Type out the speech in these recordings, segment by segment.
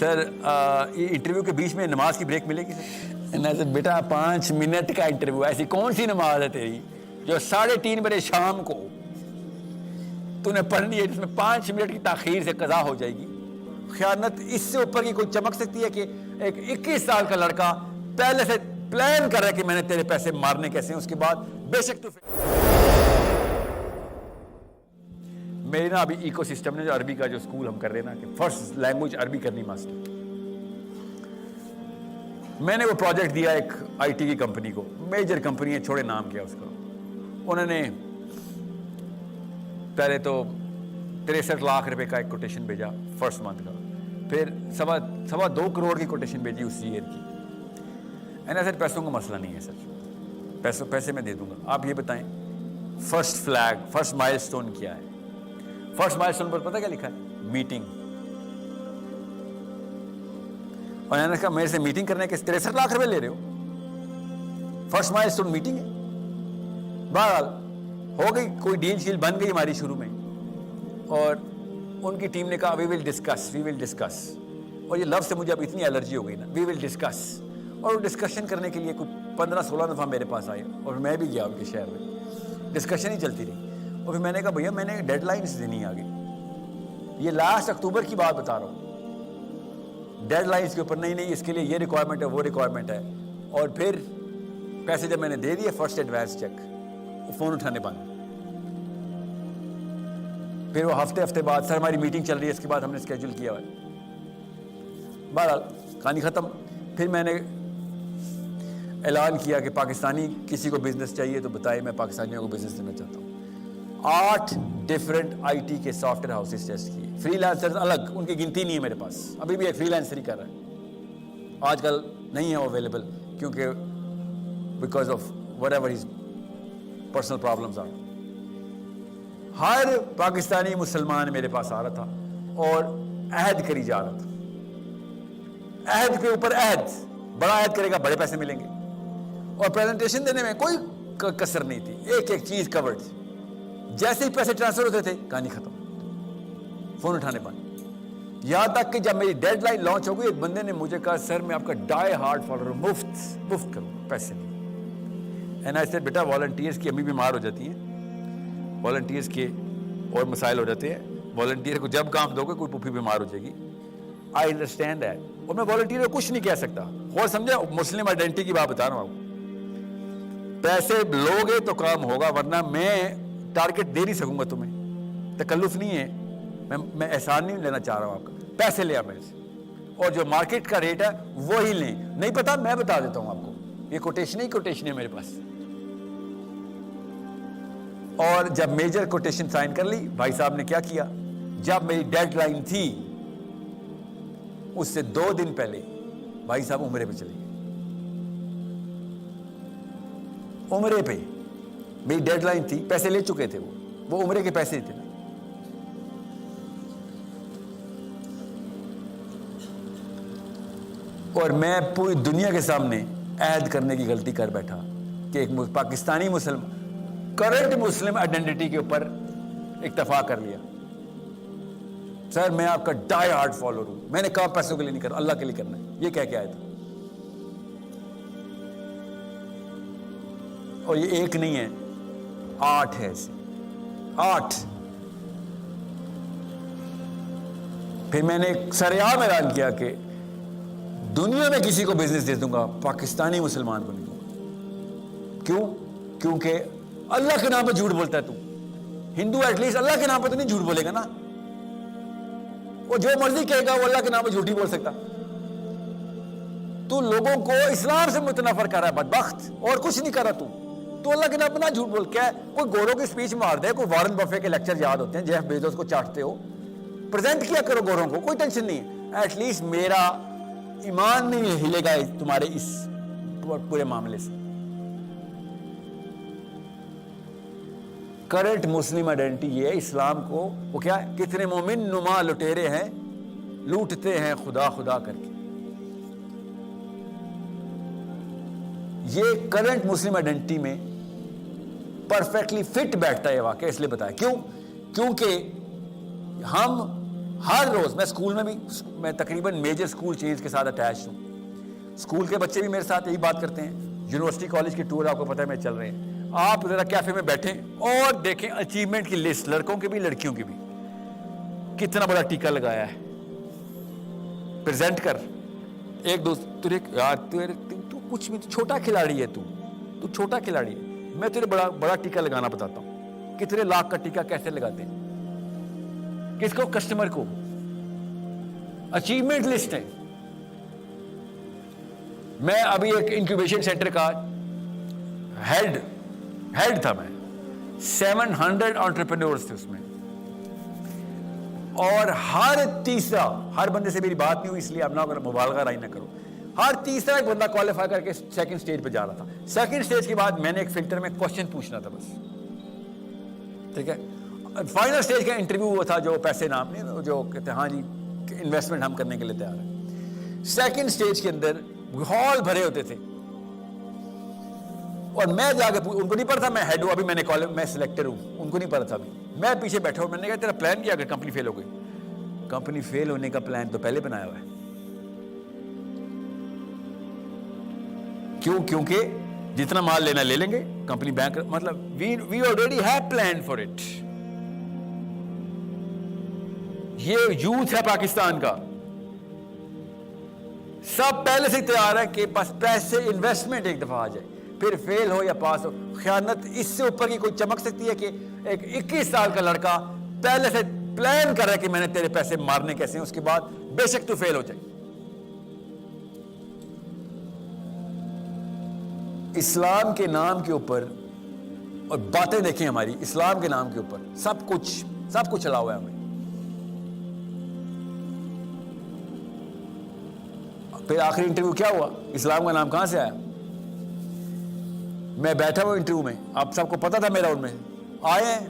سر یہ انٹرویو کے بیچ میں نماز کی بریک ملے گی سر؟ بیٹا 5 منٹ کا انٹرویو، ایسی کون سی نماز ہے تیری جو 3:30 بجے شام کو تو نے پڑھنی ہے، جس میں 5 منٹ کی تاخیر سے قضا ہو جائے گی؟ خیانت اس سے اوپر کی کوئی چمک سکتی ہے کہ ایک 21 سال کا لڑکا پہلے سے پلان کر رہا ہے کہ میں نے تیرے پیسے مارنے کیسے ہیں، اس کے بعد بے شک تو میری نا ابھی ایکو سسٹم نے جو عربی کا جو اسکول ہم کر رہے ہیں نا کہ فرسٹ لینگویج عربی کرنی ماسٹر، میں نے وہ پروجیکٹ دیا ایک آئی ٹی کی کمپنی کو، میجر کمپنی ہے، چھوڑے نام کیا اس کا، انہوں نے پہلے تو 63 لاکھ روپے کا ایک کوٹیشن بھیجا فرسٹ منتھ کا، پھر 2.25 کروڑ کی کوٹیشن بھیجی اسی ایئر کی. سر پیسوں کا مسئلہ نہیں ہے سر، پیسے میں دے دوں گا، آپ یہ بتائیں فرسٹ فلیگ، فرسٹ مائل سٹون کیا ہے؟ فرسٹ مائل سٹون پر پتہ کیا لکھا ہے؟ میٹنگ. اور میں نے کہا میرے سے میٹنگ کرنے کے 63 لاکھ روپے لے رہے ہو؟ فرسٹ مائل سٹون میٹنگ ہے. بہرحال ہو گئی، کوئی ڈیل شیل بن گئی ہماری شروع میں، اور ان کی ٹیم نے کہا وی ول ڈسکس، اور یہ لفظ سے مجھے اب اتنی الرجی ہو گئی نا، وی ول ڈسکس. اور وہ ڈسکشن کرنے کے لیے کچھ 15-16 دفعہ میرے پاس آئے، اور میں بھی گیا ان کے شہر میں، ڈسکشن ہی چلتی رہی. اور پھر میں نے کہا بھیا میں نے ڈیڈ لائنس دینی آگے، یہ لاسٹ اکتوبر کی بات بتا رہا ہوں، ڈیڈ لائنس کے اوپر نہیں اس کے لیے یہ ریکوائرمنٹ ہے، وہ ریکوائرمنٹ ہے. اور پھر پیسے جب میں نے دے دیے فرسٹ ایڈوانس چیک، فون اٹھانے بند. پھر وہ ہفتے بعد سر ہماری میٹنگ چل رہی ہے، اس کے بعد ہم نے اسکیجول کیا ہوا ہے. بہرحال کہانی ختم. پھر میں نے اعلان کیا کہ پاکستانی کسی کو بزنس چاہیے تو بتائے، میں پاکستانیوں کو بزنس دینا چاہتا ہوں. 8 ڈفرینٹ آئی ٹی کے سافٹ ویئر ہاؤسز ٹیسٹ کیے، فری لانسرز الگ، ان کی گنتی نہیں ہے میرے پاس، ابھی بھی ایک فری لانسر ہی کر رہا ہے، آج کل نہیں ہے وہ اویلیبل، کیونکہ because of whatever his personal problems are. ہر پاکستانی مسلمان میرے پاس آ رہا تھا اور عہد کری جا رہا تھا، عہد کے اوپر عہد، بڑا عہد کرے گا بڑے پیسے ملیں گے، اور پریزنٹیشن دینے میں کوئی کسر نہیں تھی، ایک چیز کورڈ. جیسے ہی پیسے ٹرانسفر ہوتے تھے کہانی ختم، فون اٹھانے بند. یہاں تک کہ جب میری ڈیڈ لائن لانچ ہو گئی، ایک بندے نے مجھے کہا سر میں آپ کا ڈائی ہارڈ فالوور ہوں، مفت کروں، پیسے نہیں. And I said beta volunteers کی امی بیمار ہو جاتی ہیں، والنٹیئرس کے اور مسائل ہو جاتے ہیں، والنٹیئر کو جب کام دو گے کوئی پھوپھی بیمار ہو جائے گی، آئی انڈرسٹینڈ دیٹ. اور میں والنٹیئر کو کچھ نہیں کہہ سکتا، اور سمجھے مسلم آئیڈینٹی کی بات بتا رہا ہوں. پیسے لوگے تو کام ہوگا، ورنہ میں ٹارگٹ دے نہیں سکوں گا تمہیں، تکلف نہیں ہے، میں احسان نہیں لینا چاہ رہا ہوں آپ کا، پیسے لیا میرے سے، اور جو مارکیٹ کا ریٹ ہے وہی لیں. نہیں پتا میں بتا دیتا ہوں آپ کو، یہ کوٹیشن ہے میرے پاس. اور جب میجر کوٹیشن سائن کر لی، بھائی صاحب نے کیا کیا، جب میری ڈیڈ لائن تھی اس سے 2 دن پہلے بھائی صاحب عمرے پہ چلے گئے. عمرے پہ میری ڈیڈ لائن تھی، پیسے لے چکے تھے، وہ عمرے کے پیسے تھے نا. اور میں پوری دنیا کے سامنے عہد کرنے کی غلطی کر بیٹھا کہ ایک پاکستانی کرنٹ مسلم آئیڈینٹی کے اوپر اکتفا کر لیا. سر میں آپ کا ڈائی ہارڈ فالوور ہوں، میں نے کہا پیسوں کے لیے نہیں کرنا، اللہ کے لیے کرنا ہے، یہ کہہ کے آیا تھا. اور یہ ایک نہیں ہے، 8 ہے ایسے، 8. پھر میں نے سرعام اعلان کیا کہ دنیا میں کسی کو بزنس دے دوں گا، پاکستانی مسلمان کو نہیں دوں گا. کیوں؟ کیونکہ اللہ کے نام پہ جھوٹ بولتا ہے تو ہندو، ایٹ لیسٹ اللہ کے نام پہ تو نہیں جھوٹ بولے گا نا. وہ جو مرضی کہے گا وہ اللہ کے نام پہ جھوٹ نہیں بول سکتا. تو لوگوں کو اسلام سے متنفر کر رہا ہے بدبخت، اور کچھ نہیں کر رہا. تو اللہ کے نام پہ نہ جھوٹ بول کے کوئی گوروں کی اسپیچ مار دے، کوئی وارن بفے کے لیکچر یاد ہوتے ہیں، جیف بیزوس کو چاٹتے ہو، پریزنٹ کیا کرو گوروں کو، کوئی ٹینشن نہیں ہے. ایٹ لیسٹ میرا ایمان نہیں ہلے گا تمہارے اس پورے معاملے سے. کرنٹ مسلم آئیڈینٹی یہ ہے، اسلام کو وہ کیا ہے، کتنے مومن نما لٹیرے ہیں، لوٹتے ہیں خدا خدا کر کے. یہ کرنٹ مسلم آئیڈینٹی میں پرفیکٹلی فٹ بیٹھتا ہے واقعہ. اس لیے بتایا کیوں؟ کیونکہ ہر روز میں اسکول میں بھی، میں تقریباً میجر اسکول چینز کے ساتھ اٹیچ ہوں. اسکول کے بچے بھی میرے ساتھ یہی بات کرتے ہیں. یونیورسٹی کالج کے ٹور آپ کو پتہ ہے میں چل رہے ہیں. آپ ذرا کیفے میں بیٹھیں اور دیکھیں اچیومنٹ کی لسٹ، لڑکوں کی بھی لڑکیوں کی بھی، کتنا بڑا ٹیکا لگایا ہے. پریزنٹ کر ایک دوست، یار تو کچھ بھی چھوٹا کھلاڑی ہے، تو چھوٹا کھلاڑی ہے. میں تجھے بڑا ٹیکا لگانا بتاتا ہوں. کتنے لاکھ کا ٹیکا کیسے لگاتے ہیں؟ کس کو؟ کسٹمر کو. اچیومنٹ لسٹ ہے. میں ابھی ایک انکیوبیشن سینٹر کا ہیڈ تھا. میں 700 انٹرپرینورز تھے اس میں، اور ہر تیسرا، ہر بندے سے میری بات نہیں ہوئی اس لیے اب نہ مبالغہ رائی نہ کرو، ہر تیسرا ایک بندہ کوالیفائی کر کے سیکنڈ سٹیج پہ جا رہا تھا. سیکنڈ سٹیج کے بعد میں نے ایک فلٹر میں کوشچن پوچھنا تھا بس، ٹھیک ہے. فائنل سٹیج کا انٹرویو وہ تھا جو پیسے نام نہیں، جو کہتے ہیں ہاں جی انویسٹمنٹ ہم کرنے کے لیے تیار ہیں. سیکنڈ سٹیج کے اندر ہال بھرے ہوتے تھے، اور میں جا کے ان کو نہیں پتا تھا میں ہیڈ ہوں، ابھی میں سلیکٹر ہوں، ان کو نہیں پتا تھا. ابھی میں پیچھے بیٹھا ہوں. میں نے کہا تیرا پلان کیا اگر کمپنی فیل ہو گئی؟ کمپنی فیل ہونے کا پلان تو پہلے بنایا ہوا ہے. کیوں؟ کیونکہ جتنا مال لینا لے لیں گے، کمپنی بینک، مطلب we already have plan for it. یہ یوتھ ہے پاکستان کا، سب پہلے سے تیار ہے کہ بس پیسے انویسٹمنٹ ایک دفعہ آ جائے، پھر فیل ہو یا پاس ہو. خیانت اس سے اوپر کی کوئی چمک سکتی ہے کہ ایک 21 سال کا لڑکا پہلے سے پلان کر رہا ہے کہ میں نے تیرے پیسے مارنے کیسے ہیں، اس کے بعد بے شک تو فیل ہو جائے. اسلام کے نام کے اوپر، اور باتیں دیکھیں ہماری اسلام کے نام کے اوپر سب کچھ چلا ہوا ہے ہمیں. پھر آخری انٹرویو کیا ہوا؟ اسلام کا نام کہاں سے آیا؟ میں بیٹھا ہوا انٹرویو میں، آپ سب کو پتا تھا میرا ان میں آئے ہیں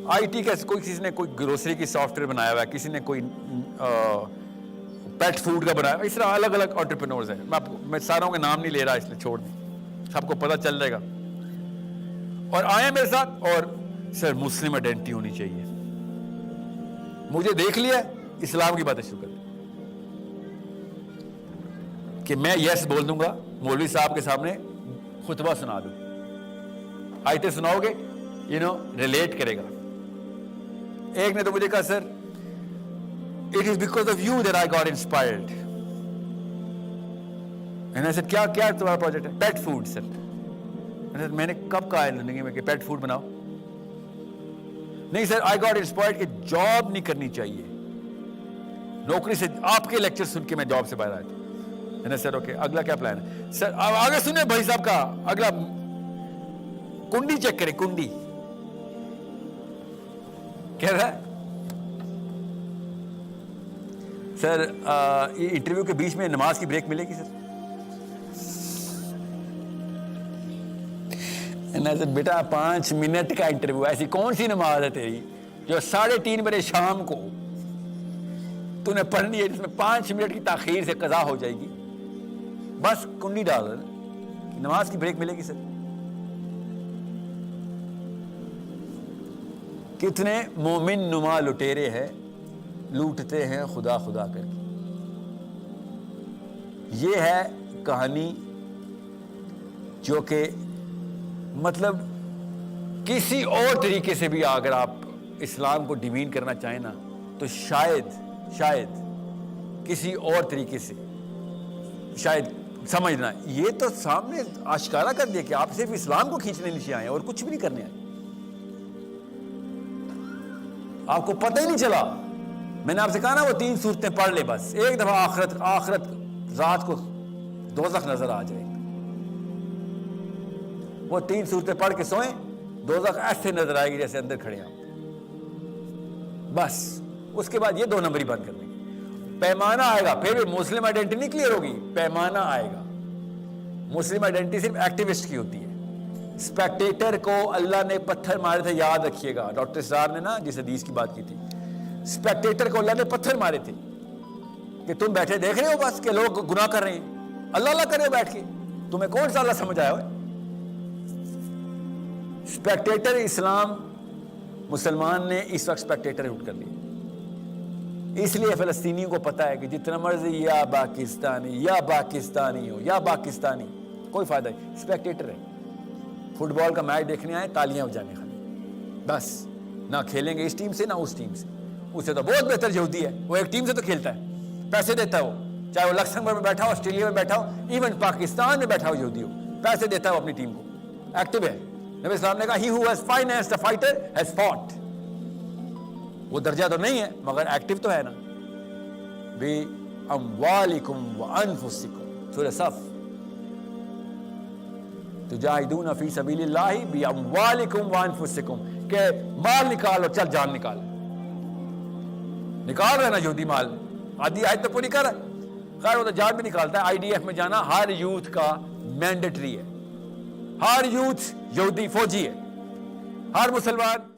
آئی ٹی کا، کوئی کسی نے کوئی گروسری کی سافٹ ویئر بنایا ہوا ہے، کسی نے کوئی پیٹ فوڈ کا بنایا ہوا، اس طرح الگ الگ انٹرپرینورز ہیں. میں ساروں کے نام نہیں لے رہا اس لیے چھوڑ دیں، سب کو پتہ چل جائے گا. اور آئے میرے ساتھ، اور سر مسلم آئیڈینٹی ہونی چاہیے. مجھے دیکھ لیا، اسلام کی باتیں شروع کر دی کہ میں یس بول دوں گا، مولوی صاحب کے سامنے خطبہ سنا دوں، آیتیں سناؤ گے، ریلیٹ کرے گا. ایک نے تو مجھے کہا sir it is because of you that I got inspired. میں نے سر کیا تمہارا پروجیکٹ ہے؟ پیٹ فوڈ. سر میں نے کب کہا ہے زندگی میں کہ پیٹ فوڈ بناؤ؟ نہیں سر آئی گاٹ انسپائرڈ کہ جاب نہیں کرنی چاہیے، نوکری سے. آپ کے لیکچر سن کے میں جاب سے باہر آیا تھا. میں نے سر اوکے اگلا کیا پلان ہے؟ سر آگے سنیں بھائی صاحب کا اگلا، کنڈی چیک کریں، کنڈی کہہ رہا ہے. سر انٹرویو کے بیچ میں نماز کی بریک ملے گی سر؟ بیٹا 5 منٹ کا انٹرویو، ایسی کون سی نماز ہے تیری جو 3:30 بجے شام کو تو نے پڑھنی ہے جس میں 5 منٹ کی تاخیر سے قضا ہو جائے گی؟ بس کنڈی ڈال رہا، نماز کی بریک ملے گی سر؟ کتنے مومن نما لٹیرے ہیں، لوٹتے ہیں خدا خدا کر کے. یہ ہے کہانی جو کہ مطلب کسی اور طریقے سے بھی اگر آپ اسلام کو ڈیمین کرنا چاہیں نا تو شاید کسی اور طریقے سے شاید سمجھنا. یہ تو سامنے آشکارا کر دیا کہ آپ صرف اسلام کو کھینچنے نیچے آئے اور کچھ بھی نہیں کرنے آئے. آپ کو پتہ ہی نہیں چلا. میں نے آپ سے کہا نا وہ 3 صورتیں پڑھ لے بس، ایک دفعہ آخرت رات کو دوزخ نظر آ جائے. وہ 3 صورتیں پڑھ کے سوئیں، دوزخ ایسے نظر آئے گی جیسے اندر کھڑے ہیں. بس اس کے بعد یہ 2 نمبری بند کر دیں گے. پیمانہ آئے گا، پھر بھی مسلم آئیڈینٹی نہیں کلیئر ہوگی، پیمانہ آئے گا. مسلم آئیڈینٹی صرف ایکٹیوسٹ کی ہوتی ہے. اسپیکٹیٹر کو اللہ نے پتھر مارے تھے، یاد رکھیے گا. ڈاکٹر اسرار نے نا جس حدیث کی بات کی تھی، اسپیکٹیٹر کو اللہ نے پتھر مارے تھے کہ تم بیٹھے دیکھ رہے ہو بس کہ لوگ گناہ کر رہے ہیں، اللہ کر رہے ہو بیٹھ کے، تمہیں کون سا اللہ سمجھ آیا ہو؟ اسپیکٹیٹر اسلام مسلمان نے اس وقت اسپیکٹیٹر اٹھ کر لی. اس لیے فلسطینیوں کو پتا ہے کہ جتنا مرضی یا پاکستانی ہو یا پاکستانی، کوئی فائدہ نہیں، اسپیکٹیٹر ہے، فٹ بال کا میچ دیکھنے آئے، تالیاں بجانے خالی، بس، نہ کھیلیں گے اس ٹیم سے نہ اس ٹیم سے، اس سے تو بہت بہتر یہودی ہے، وہ ایک ٹیم سے تو کھیلتا ہے، پیسے دیتا ہے وہ، چاہے وہ لکسمبرگ میں بیٹھا ہو، آسٹریلیا میں بیٹھا ہو، ایون پاکستان میں بیٹھا ہو یہودی ہو، پیسے دیتا ہے وہ اپنی ٹیم کو، ایکٹیو ہے۔ نبی اسلام نے کہا he who has financed a fighter has fought، وہ درجہ تو نہیں ہے مگر ایکٹیو تو ہے نا۔ بی اموالکم وانفسکم، سورہ صف، تجاہدون فی سبیل اللہ بی اموالکم وانفسکم، کہ مال نکالو، چل جان نکال رہا ہے نا یہودی مال، آدھی آیت تو پوری کر رہا ہے، خیر وہ تو جان بھی نکالتا ہے۔ IDF میں جانا ہر یوتھ کا مینڈیٹری ہے، ہر یوتھ یہودی فوجی ہے، ہر مسلمان